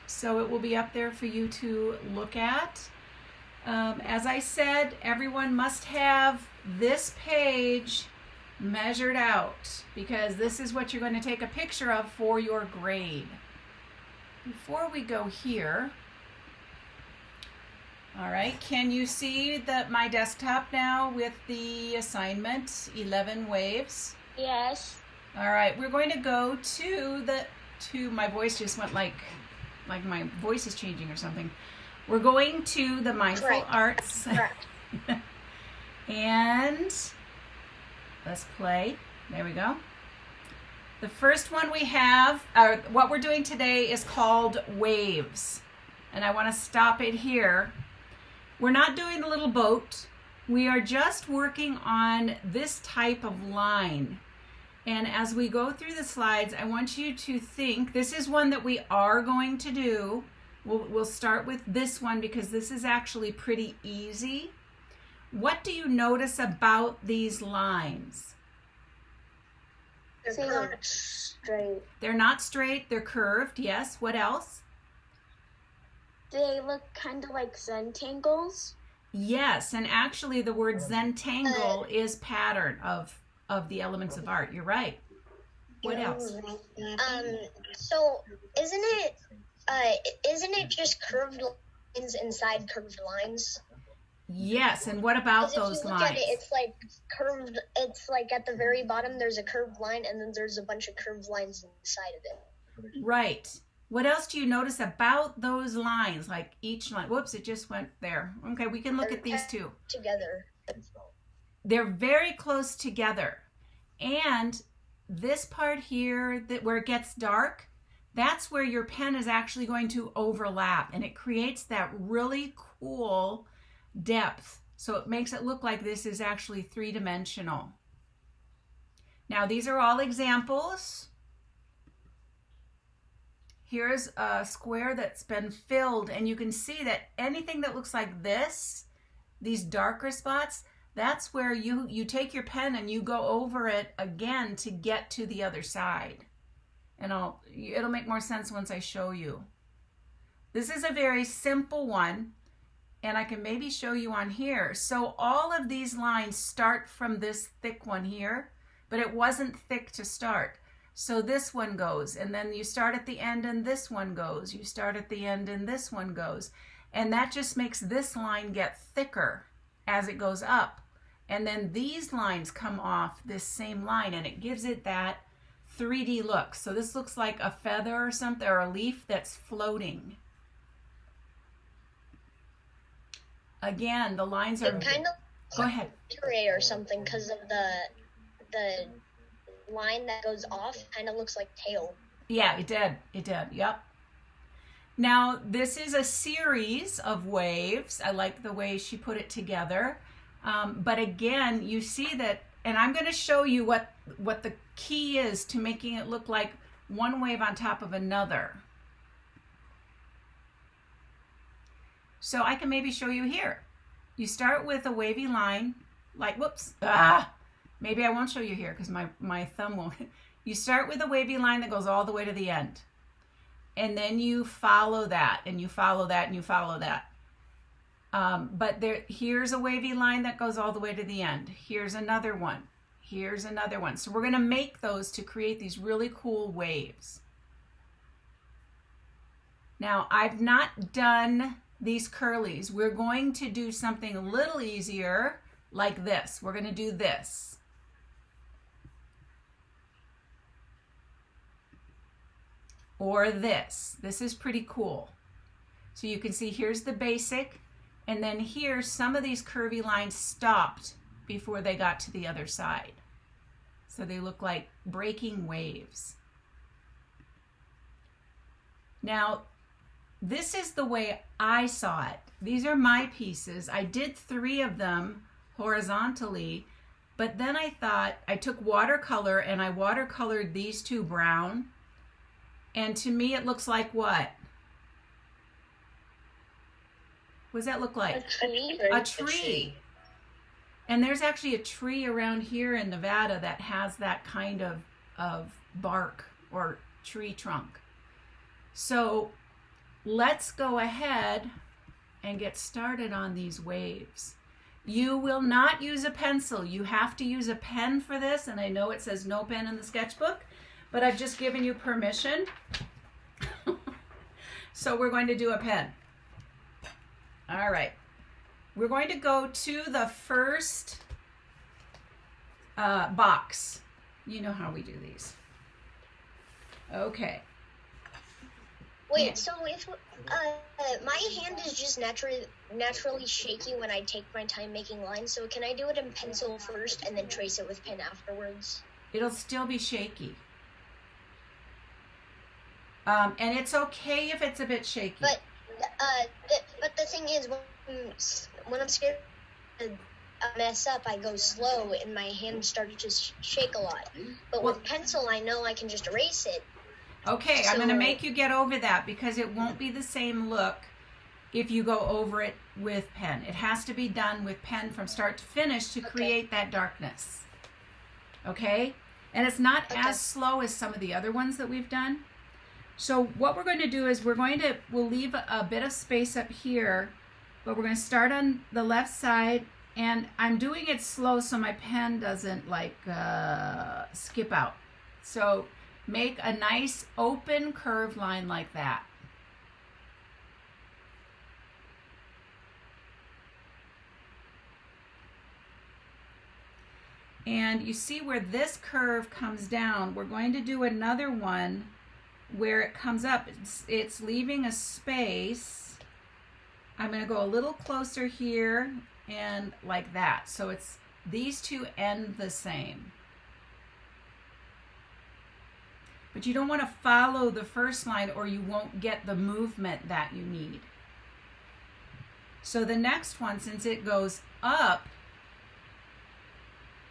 so it will be up there for you to look at. As I said, everyone must have this page measured out because this is what you're going to take a picture of for your grade. Before we go here, all right, can you see my desktop now with the assignment 11 waves? Yes. All right, we're going to go to my voice just went like my voice is changing or something. We're going to the mindful arts. Correct. And let's play. There we go. The first one we have, what we're doing today is called waves. And I want to stop it here. We're not doing the little boat. We are just working on this type of line. And as we go through the slides, I want you to think, this is one that we are going to do. We'll start with this one because this is actually pretty easy. What do you notice about these lines? They're not straight. They're not straight, they're curved, yes. What else? They look kind of like Zentangles. Yes, and actually the word Zentangle is pattern of the elements of art. You're right. What else? So isn't it just curved lines inside curved lines? Yes, and what about those lines? At it, it's like curved. It's like at the very bottom there's a curved line, and then there's a bunch of curved lines inside of it. Right. What else do you notice about those lines? Like each line. Whoops, it just went there. Okay, we can look at these two. Together. They're very close together. And this part here, where it gets dark, that's where your pen is actually going to overlap. And it creates that really cool depth. So it makes it look like this is actually three-dimensional. Now, these are all examples. Here's a square that's been filled, and you can see that anything that looks like this, these darker spots, that's where you take your pen and you go over it again to get to the other side. And it'll make more sense once I show you. This is a very simple one, and I can maybe show you on here. So all of these lines start from this thick one here, but it wasn't thick to start. So this one goes, and then you start at the end and this one goes. You start at the end and this one goes. And that just makes this line get thicker as it goes up. And then these lines come off this same line, and it gives it that 3D look. So this looks like a feather or something, or a leaf that's floating. Again, the lines are... It kind of go ahead. Or something, because of the line that goes off kind of looks like tail. Yeah, it did. It did. Yep. Now, this is a series of waves. I like the way she put it together. But again, you see that, and I'm going to show you what the key is to making it look like one wave on top of another. So I can maybe show you here. You start with a wavy line, like, whoops, maybe I won't show you here because my thumb will. You start with a wavy line that goes all the way to the end. And then you follow that, and you follow that, and you follow that. But here's a wavy line that goes all the way to the end. Here's another one. Here's another one. So we're going to make those to create these really cool waves. Now, I've not done these curlies. We're going to do something a little easier like this. We're going to do this. Or this. This is pretty cool. So you can see here's the basic, and then here some of these curvy lines stopped before they got to the other side. So they look like breaking waves. Now, this is the way I saw it. These are my pieces. I did 3 of them horizontally, but then I thought, I took watercolor and I watercolored these 2 brown. And to me, it looks like what? What does that look like? A tree. A tree. And there's actually a tree around here in Nevada that has that kind of bark or tree trunk. So let's go ahead and get started on these waves. You will not use a pencil. You have to use a pen for this, and I know it says no pen in the sketchbook, but I've just given you permission. So we're going to do a pen. All right. We're going to go to the first box. You know how we do these. Okay. Wait, so if my hand is just naturally shaky when I take my time making lines, so can I do it in pencil first and then trace it with pen afterwards? It'll still be shaky. And it's okay if it's a bit shaky. But the thing is, when I'm scared to mess up, I go slow and my hand starts to shake a lot. But with pencil, I know I can just erase it. Okay, so I'm going to make you get over that because it won't be the same look if you go over it with pen. It has to be done with pen from start to finish to create that darkness. Okay? And it's not as slow as some of the other ones that we've done. So what we're going to do is we'll leave a bit of space up here, but we're going to start on the left side, and I'm doing it slow so my pen doesn't like skip out. So make a nice open curved line like that. And you see where this curve comes down, we're going to do another one where it comes up. It's leaving a space. I'm going to go a little closer here and like that. So it's these two end the same. But you don't want to follow the first line or you won't get the movement that you need. So the next one, since it goes up,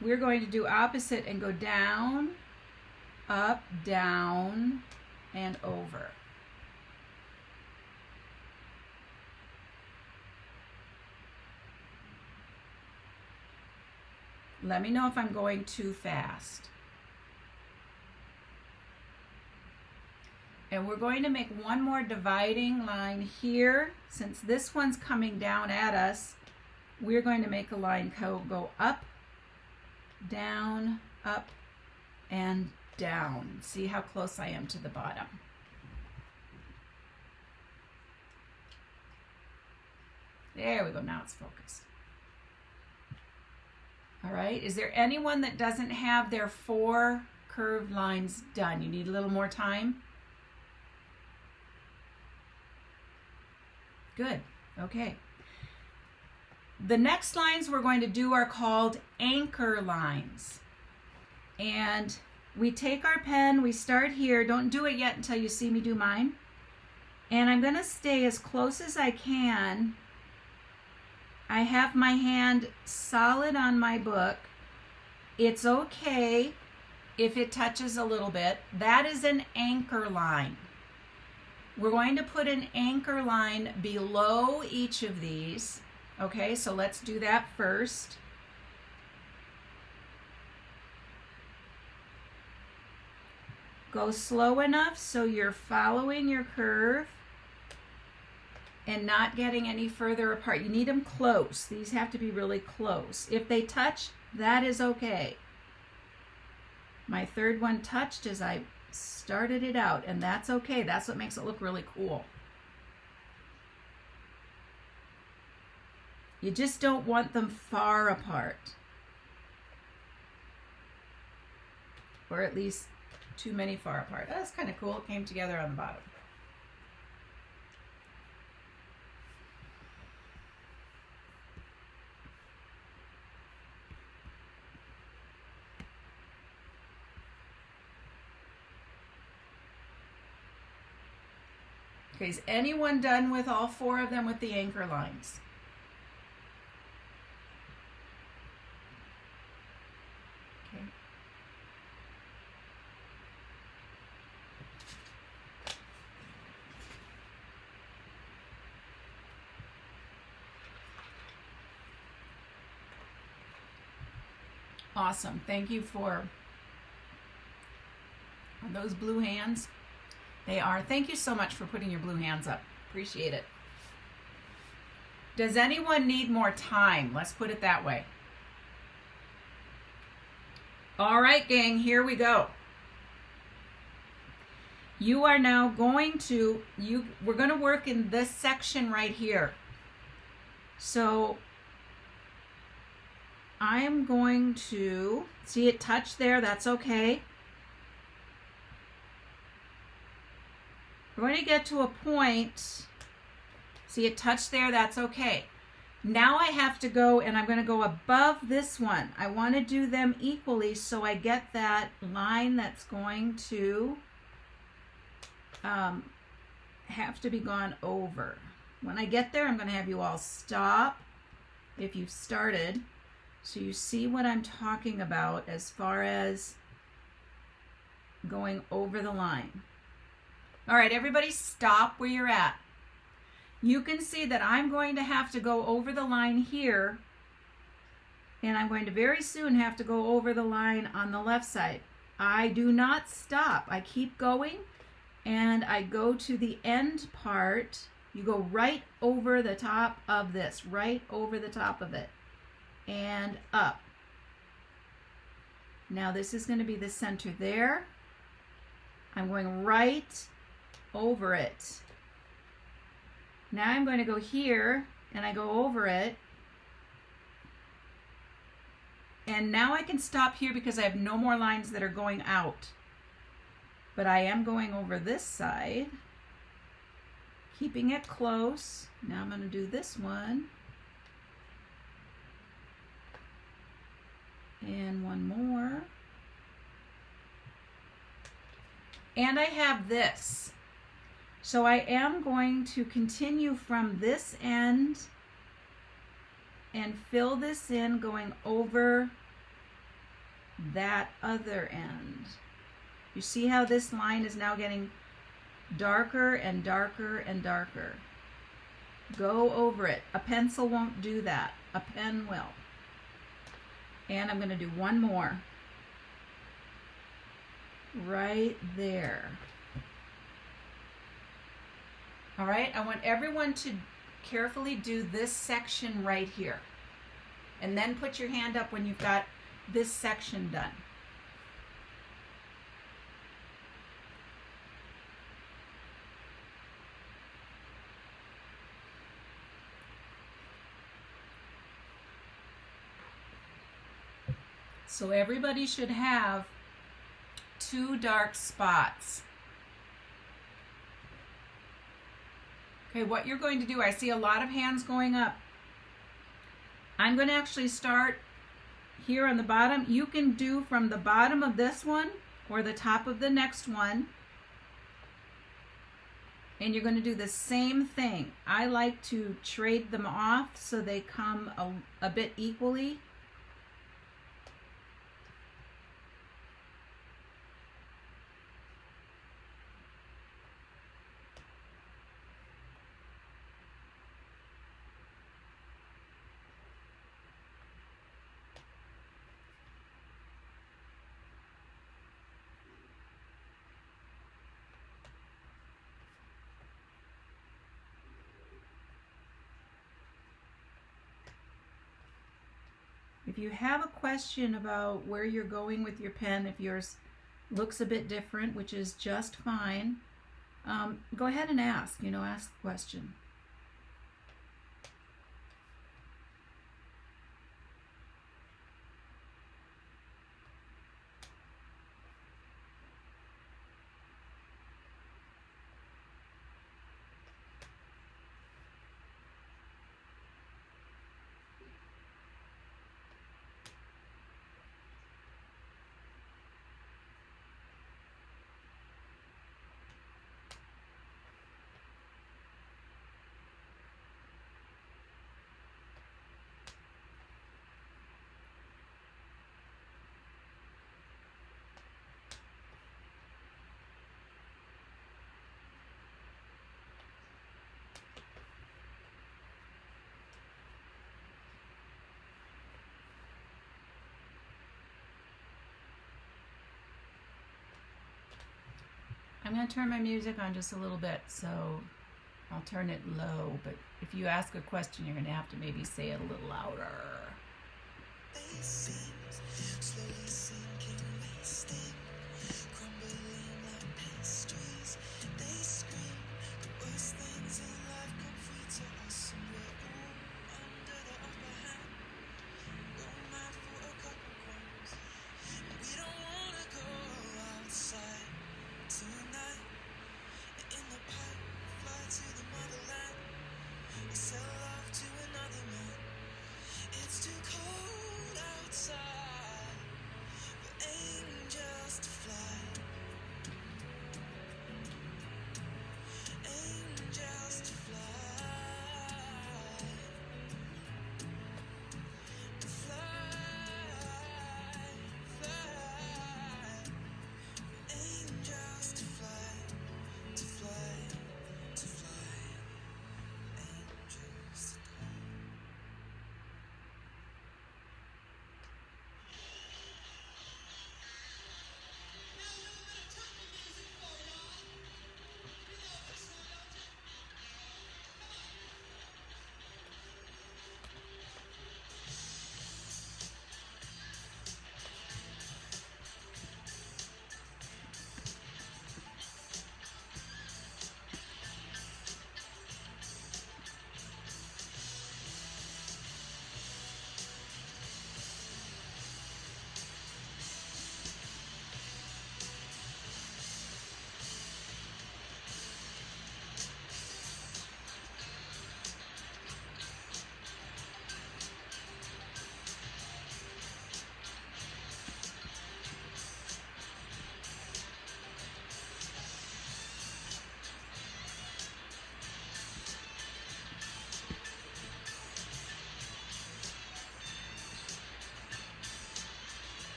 we're going to do opposite and go down, up, down, and over. Let me know if I'm going too fast. And we're going to make one more dividing line here. Since this one's coming down at us, we're going to make a line go up, down, up, and down. See how close I am to the bottom. There we go. Now it's focused. All right. Is there anyone that doesn't have their 4 curved lines done? You need a little more time? Good. Okay. The next lines we're going to do are called anchor lines. And we take our pen, we start here. Don't do it yet until you see me do mine. And I'm going to stay as close as I can. I have my hand solid on my book. It's okay if it touches a little bit. That is an anchor line. We're going to put an anchor line below each of these. Okay, so let's do that first. Go slow enough so you're following your curve and not getting any further apart. You need them close. These have to be really close. If they touch, that is okay. My third one touched as I started it out, and that's okay. That's what makes it look really cool. You just don't want them far apart, or at least too many far apart. That's kind of cool. It came together on the bottom. Okay, is anyone done with all 4 of them with the anchor lines? Okay. Awesome. Thank you for those blue hands. They are. Thank you so much for putting your blue hands up. Appreciate it. Does anyone need more time? Let's put it that way. All right, gang, here we go. You are now going to, we're going to work in this section right here. So I'm going to, see it touch there, that's okay. We're going to get to a point, see it touch there, that's okay. Now I have to go, and I'm going to go above this one. I want to do them equally so I get that line that's going to have to be gone over. When I get there, I'm going to have you all stop if you've started so you see what I'm talking about as far as going over the line. All right, everybody stop where you're at. You can see that I'm going to have to go over the line here, and I'm going to very soon have to go over the line on the left side. I do not stop. I keep going, and I go to the end part. You go right over the top of this, right over the top of it, and up. Now this is going to be the center there. I'm going right over it. Now I'm going to go here, and I go over it. And now I can stop here because I have no more lines that are going out. But I am going over this side, keeping it close. Now I'm going to do this one. And one more. And I have this. So I am going to continue from this end and fill this in going over that other end. You see how this line is now getting darker and darker and darker. Go over it. A pencil won't do that. A pen will. And I'm going to do one more. Right there. All right, I want everyone to carefully do this section right here. And then put your hand up when you've got this section done. So everybody should have 2 dark spots. Okay, what you're going to do, I see a lot of hands going up. I'm going to actually start here on the bottom. You can do from the bottom of this one or the top of the next one. And you're going to do the same thing. I like to trade them off so they come a bit equally. If you have a question about where you're going with your pen, if yours looks a bit different, which is just fine, go ahead and ask, ask the question. I'm going to turn my music on just a little bit so I'll turn it low, but if you ask a question, you're going to have to maybe say it a little louder.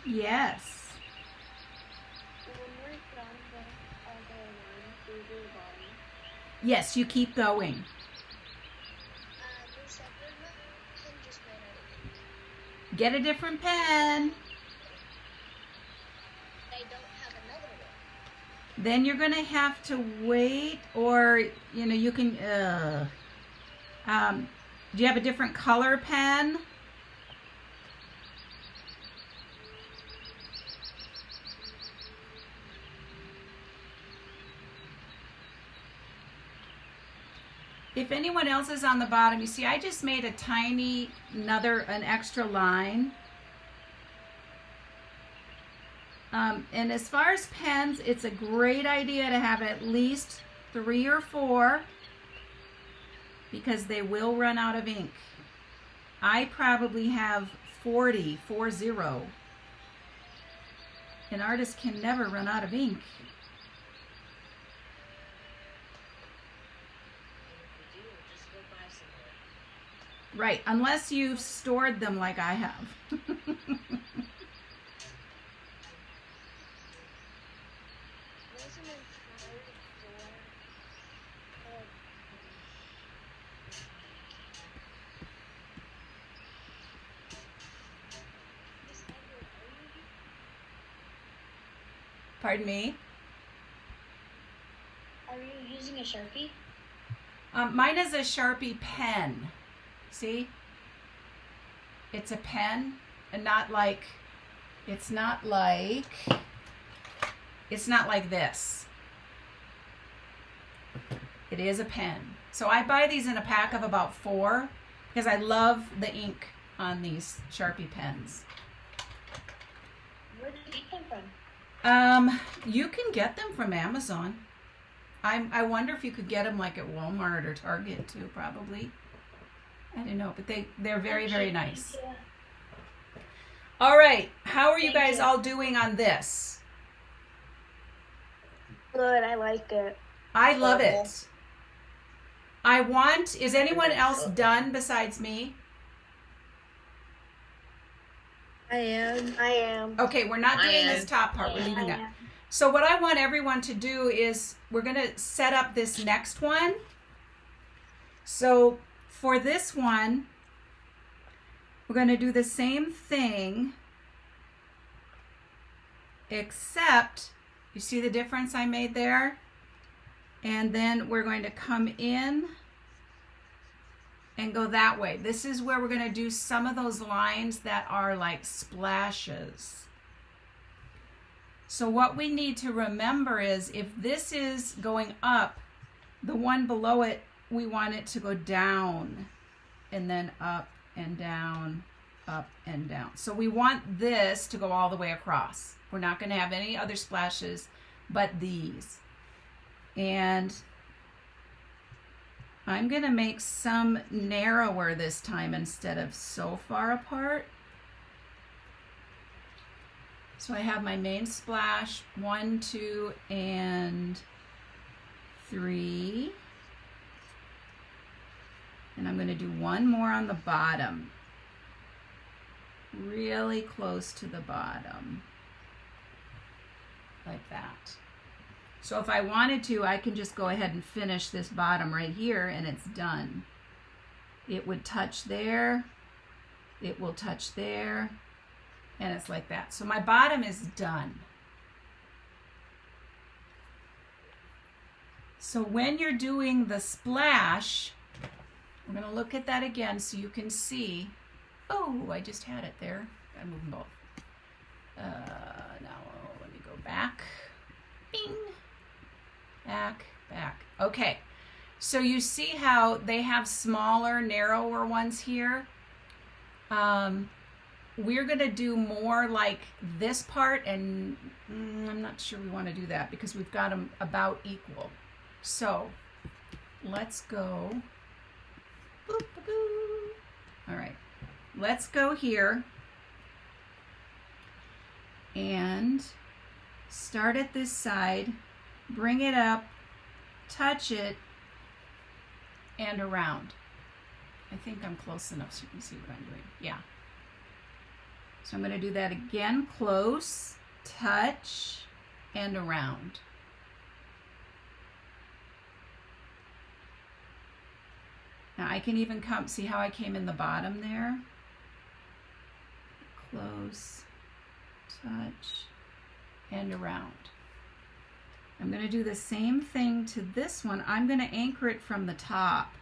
Yes. Yes, you keep going. Get a different pen. I don't have another one. Then you're going to have to wait, or, you can, do you have a different color pen? If anyone else is on the bottom, you see I just made a tiny, an extra line. And as far as pens, it's a great idea to have at least 3 or 4 because they will run out of ink. I probably have 40. An artist can never run out of ink. Right, unless you've stored them like I have. Pardon me? Are you using a Sharpie? Mine is a Sharpie pen. See? It's a pen and not like, it's not like this. It is a pen. So I buy these in a pack of about 4 because I love the ink on these Sharpie pens. Where did you get them from? You can get them from Amazon. I wonder if you could get them like at Walmart or Target too, probably. I don't know, but they're very, very nice. Yeah. All right, how are you guys all doing on this? Good, I like it. I love it. Is anyone else done besides me? I am. Okay, we're not doing this top part. We're leaving that. So what I want everyone to do is we're going to set up this next one. So for this one, we're going to do the same thing, except, you see the difference I made there? And then we're going to come in and go that way. This is where we're going to do some of those lines that are like splashes. So what we need to remember is if this is going up, the one below it, we want it to go down and then up and down, up and down. So we want this to go all the way across. We're not going to have any other splashes but these. And I'm going to make some narrower this time instead of so far apart. So I have my main splash, 1, 2, and 3. And I'm going to do one more on the bottom, really close to the bottom, like that. So if I wanted to, I can just go ahead and finish this bottom right here and it's done. It would touch there, it will touch there, and it's like that. So my bottom is done. So when you're doing the splash, we're going to look at that again so you can see. Oh, I just had it there. Gotta move them both. Now let me go back. Bing. Back, back. Okay. So you see how they have smaller, narrower ones here? We're going to do more like this part, and I'm not sure we want to do that because we've got them about equal. So let's go. All right, let's go here and start at this side, bring it up, touch it, and around. I think I'm close enough so you can see what I'm doing. Yeah. So I'm going to do that again, close, touch, and around. Now I can even come, see how I came in the bottom there? Close, touch, and around. I'm going to do the same thing to this one. I'm going to anchor it from the top.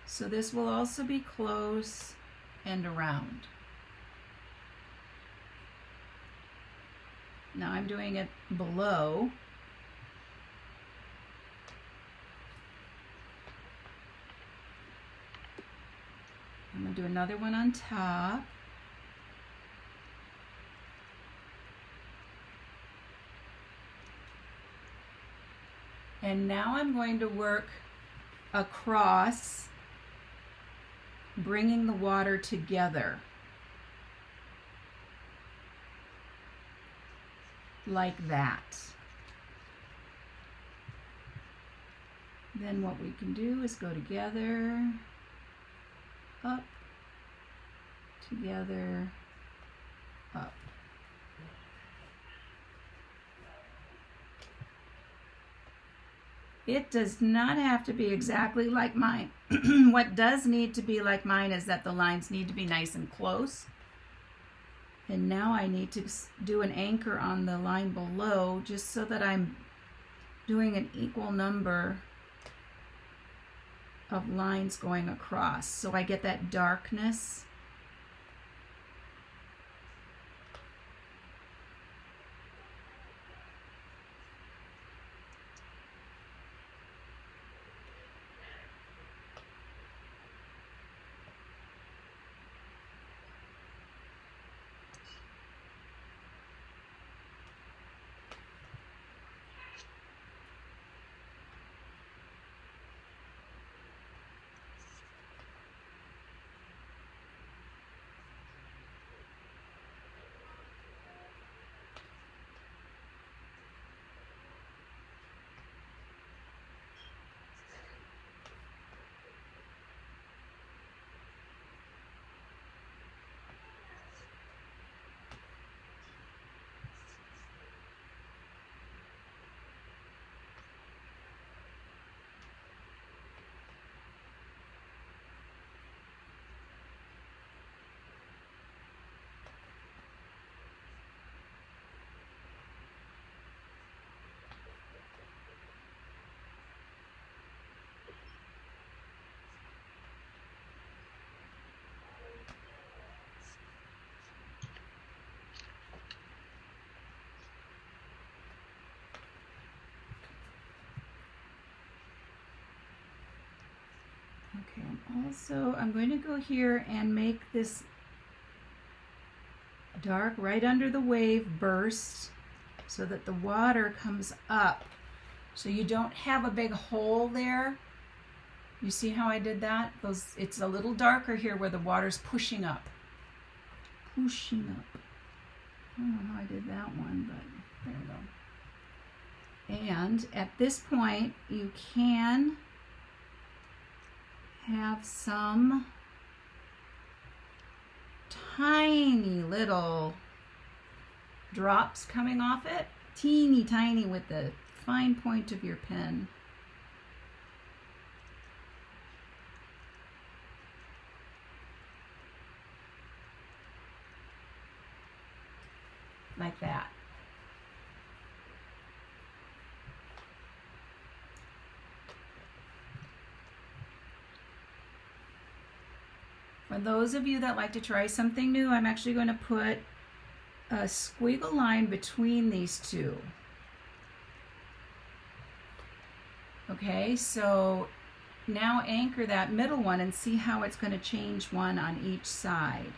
So this will also be close and around. Now I'm doing it below. I'm going to do another one on top. And now I'm going to work across, bringing the water together. Like that. Then what we can do is go together, up, together, up. It does not have to be exactly like mine. What does need to be like mine is that the lines need to be nice and close. And now I need to do an anchor on the line below just so that I'm doing an equal number of lines going across. So I get that darkness. Okay, I'm going to go here and make this dark right under the wave burst so that the water comes up. So you don't have a big hole there. You see how I did that? It's a little darker here where the water's pushing up. Pushing up. I don't know how I did that one, but there we go. And at this point, you can have some tiny little drops coming off it. Teeny tiny with the fine point of your pen. Like that. For those of you that like to try something new, I'm actually going to put a squiggle line between these two. Okay, so now anchor that middle one and see how it's going to change one on each side.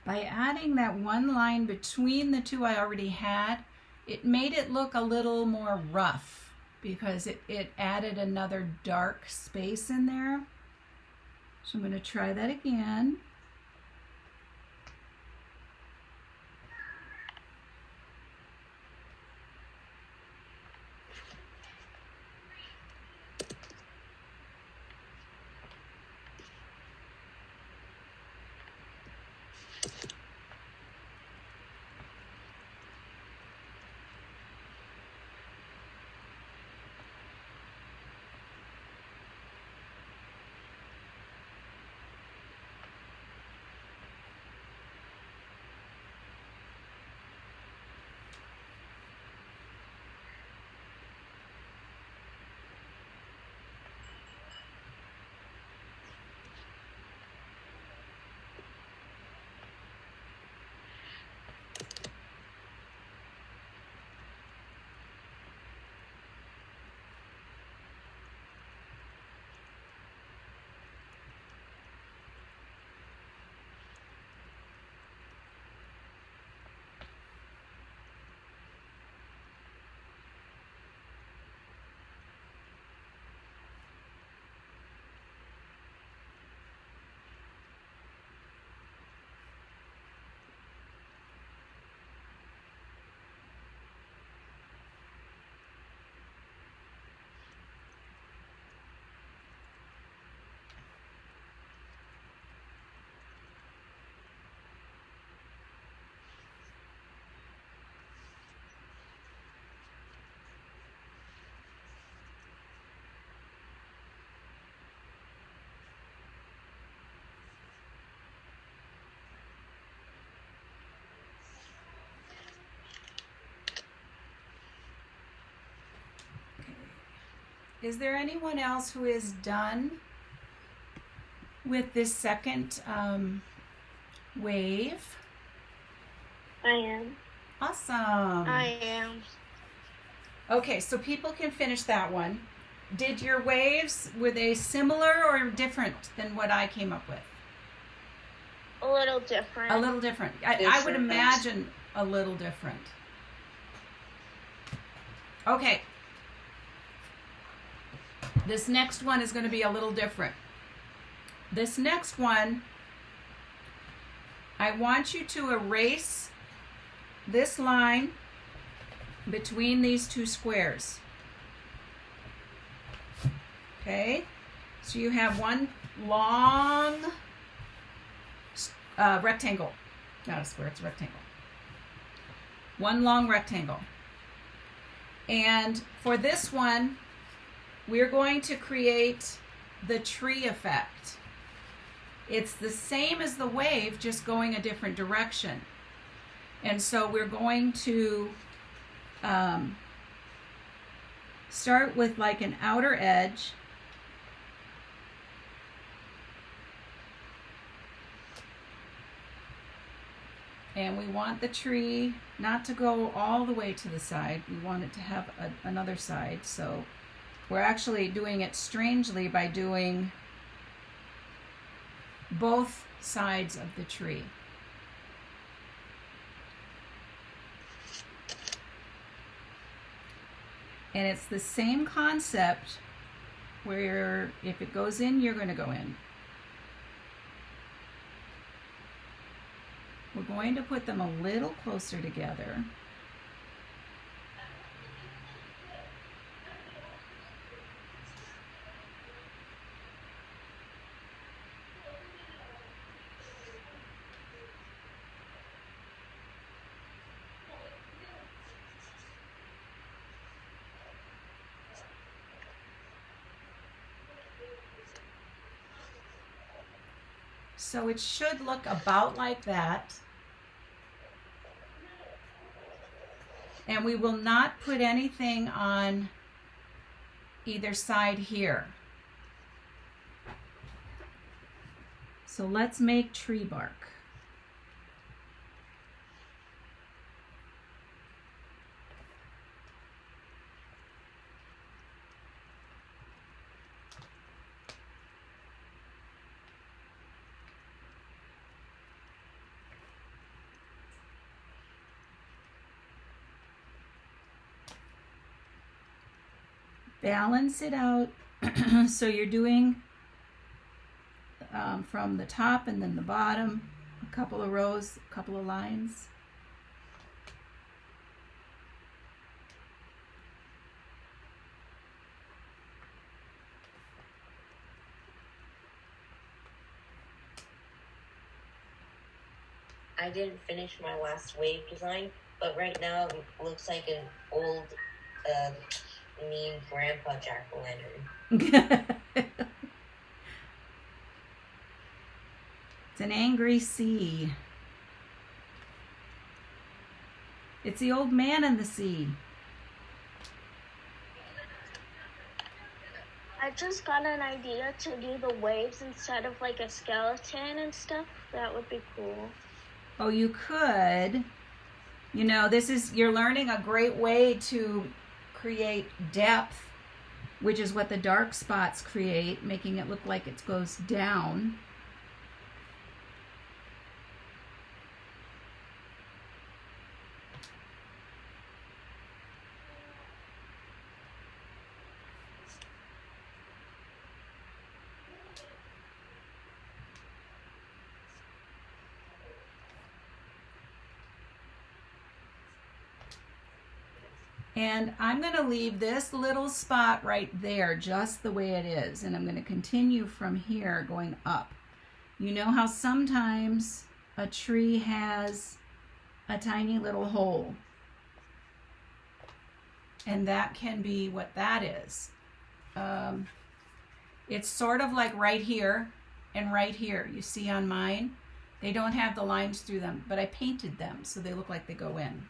By adding that one line between the two I already had, it made it look a little more rough because it added another dark space in there. So I'm going to try that again. Is there anyone else who is done with this second wave? I am. Awesome. I am. Okay, so people can finish that one. Did your waves, were they similar or different than what I came up with? A little different. A little different. I would imagine a little different. Okay. This next one is going to be a little different. This next one, I want you to erase this line between these two squares. Okay? So you have one long rectangle. Not a square, it's a rectangle. One long rectangle. And for this one, we're going to create the tree effect. It's the same as the wave, just going a different direction. And so we're going to start with like an outer edge. And we want the tree not to go all the way to the side. We want it to have another side. So we're actually doing it strangely by doing both sides of the tree. And it's the same concept where if it goes in, you're going to go in. We're going to put them a little closer together. So it should look about like that. And we will not put anything on either side here. So let's make tree bark. Balance it out. So you're doing from the top and then the bottom, a couple of rows, a couple of lines. I didn't finish my last wave design, but right now it looks like an old mean grandpa jack-o'-lantern. It's an angry sea. It's the old man in the sea. I just got an idea to do the waves instead of like a skeleton and stuff. That would be cool. Oh, you could. You know, you're learning a great way to create depth, which is what the dark spots create, making it look like it goes down. And I'm going to leave this little spot right there just the way it is. And I'm going to continue from here going up. You know how sometimes a tree has a tiny little hole? And that can be what that is. It's sort of like right here and right here. You see on mine, they don't have the lines through them, but I painted them so they look like they go in.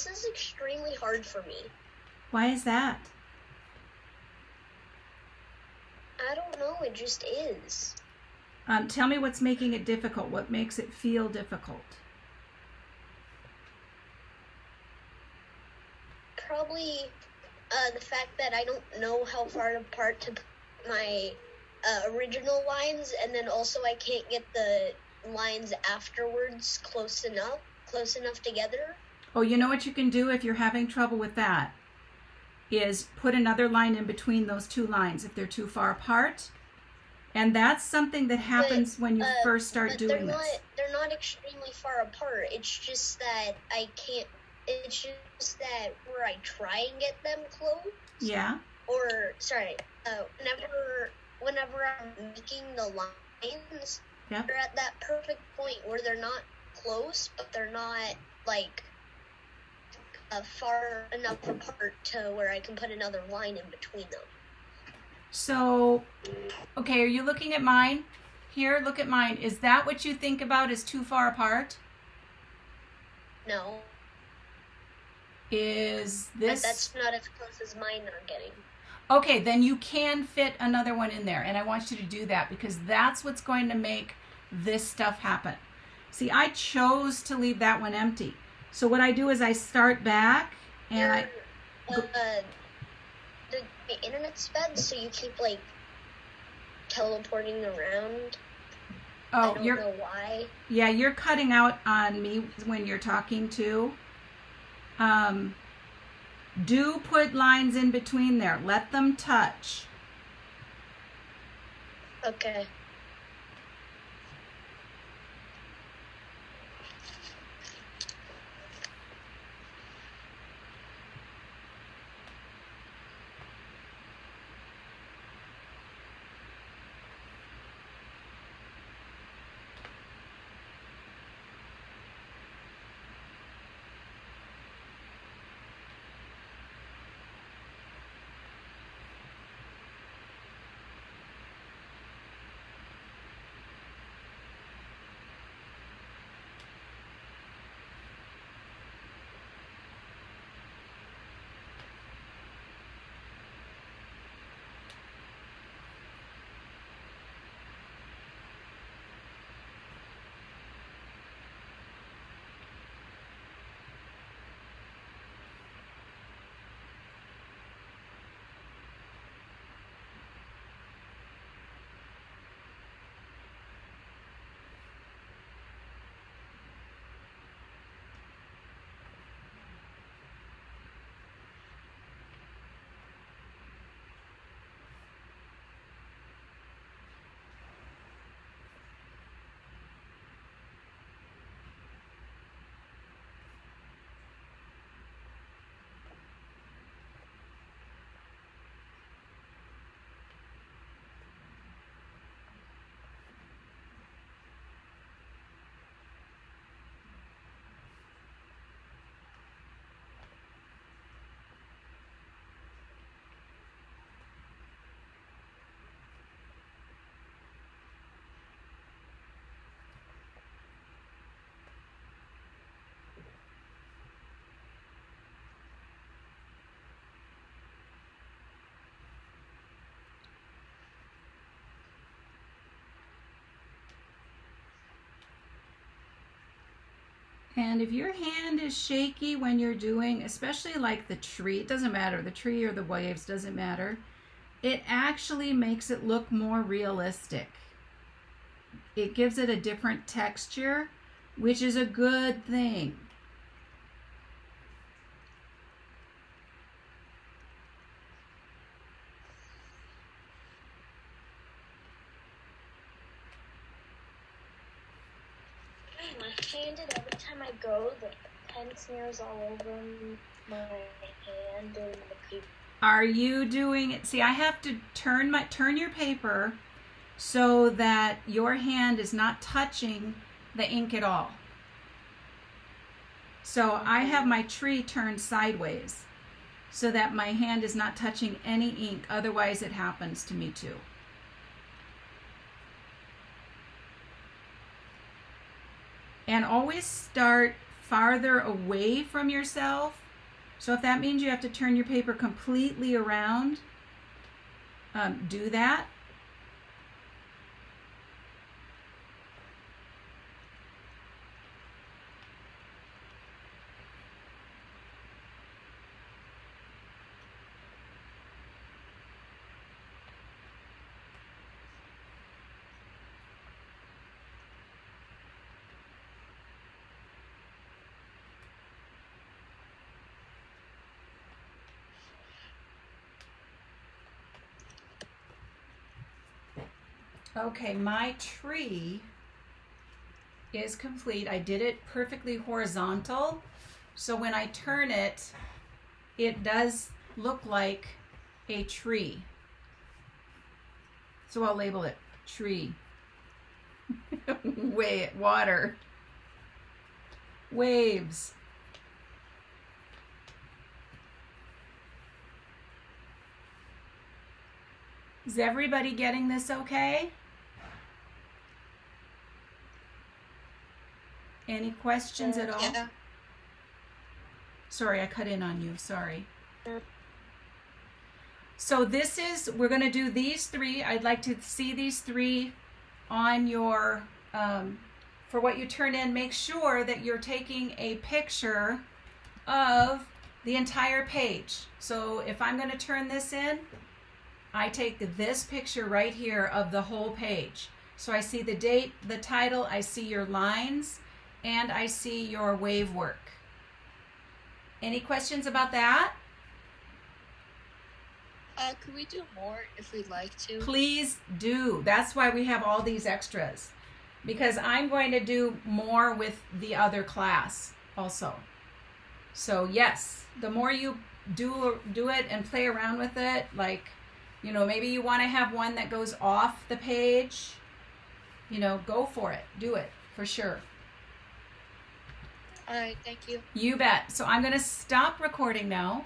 this is extremely hard for me. Why is that? I don't know, it just is. Tell me what's making it difficult. What makes it feel difficult? Probably the fact that I don't know how far apart to put my original lines, and then also I can't get the lines afterwards close enough together. Oh, you know what you can do if you're having trouble with that? Is put another line in between those two lines if they're too far apart. And that's something that happens when you first start doing this. They're not extremely far apart. It's just that I can't. It's just that where I try and get them close. Yeah. Or sorry, whenever I'm making the lines, Yep. they're at that perfect point where they're not close, but they're not like far enough apart to where I can put another line in between them. So, okay, are you looking at mine? Here, look at mine. Is that what you think about as too far apart? No. Is this... But that's not as close as mine are getting. Okay, then you can fit another one in there, and I want you to do that because that's what's going to make this stuff happen. See, I chose to leave that one empty. So what I do is I start back, and the internet's bad, so you keep like teleporting around. Oh, I don't know why. Yeah, you're cutting out on me when you're talking too. Do put lines in between there. Let them touch. Okay. And if your hand is shaky when you're doing, especially like the tree, it doesn't matter, the tree or the waves, doesn't matter. It actually makes it look more realistic. It gives it a different texture, which is a good thing. My hand, and every time I go, the pen smears all over my hand and the paper. Are you doing it? See, I have to turn your paper so that your hand is not touching the ink at all. So I have my tree turned sideways so that my hand is not touching any ink. Otherwise, it happens to me too. And always start farther away from yourself. So if that means you have to turn your paper completely around, do that. Okay, my tree is complete. I did it perfectly horizontal, so when I turn it, it does look like a tree. So I'll label it tree. Water. Waves. Is everybody getting this okay? Any questions at all? Yeah. Sorry, I cut in on you. Sorry. So this is, we're going to do these three. I'd like to see these three on your, for what you turn in. Make sure that you're taking a picture of the entire page. So if I'm going to turn this in, I take this picture right here of the whole page. So I see the date, the title, I see your lines, and I see your wave work. Any questions about that? Could we do more if we'd like to? Please do. That's why we have all these extras. Because I'm going to do more with the other class also. So yes, the more you do it and play around with it, like, you know, maybe you want to have one that goes off the page, you know, go for it. Do it for sure. All right, thank you. You bet. So I'm going to stop recording now.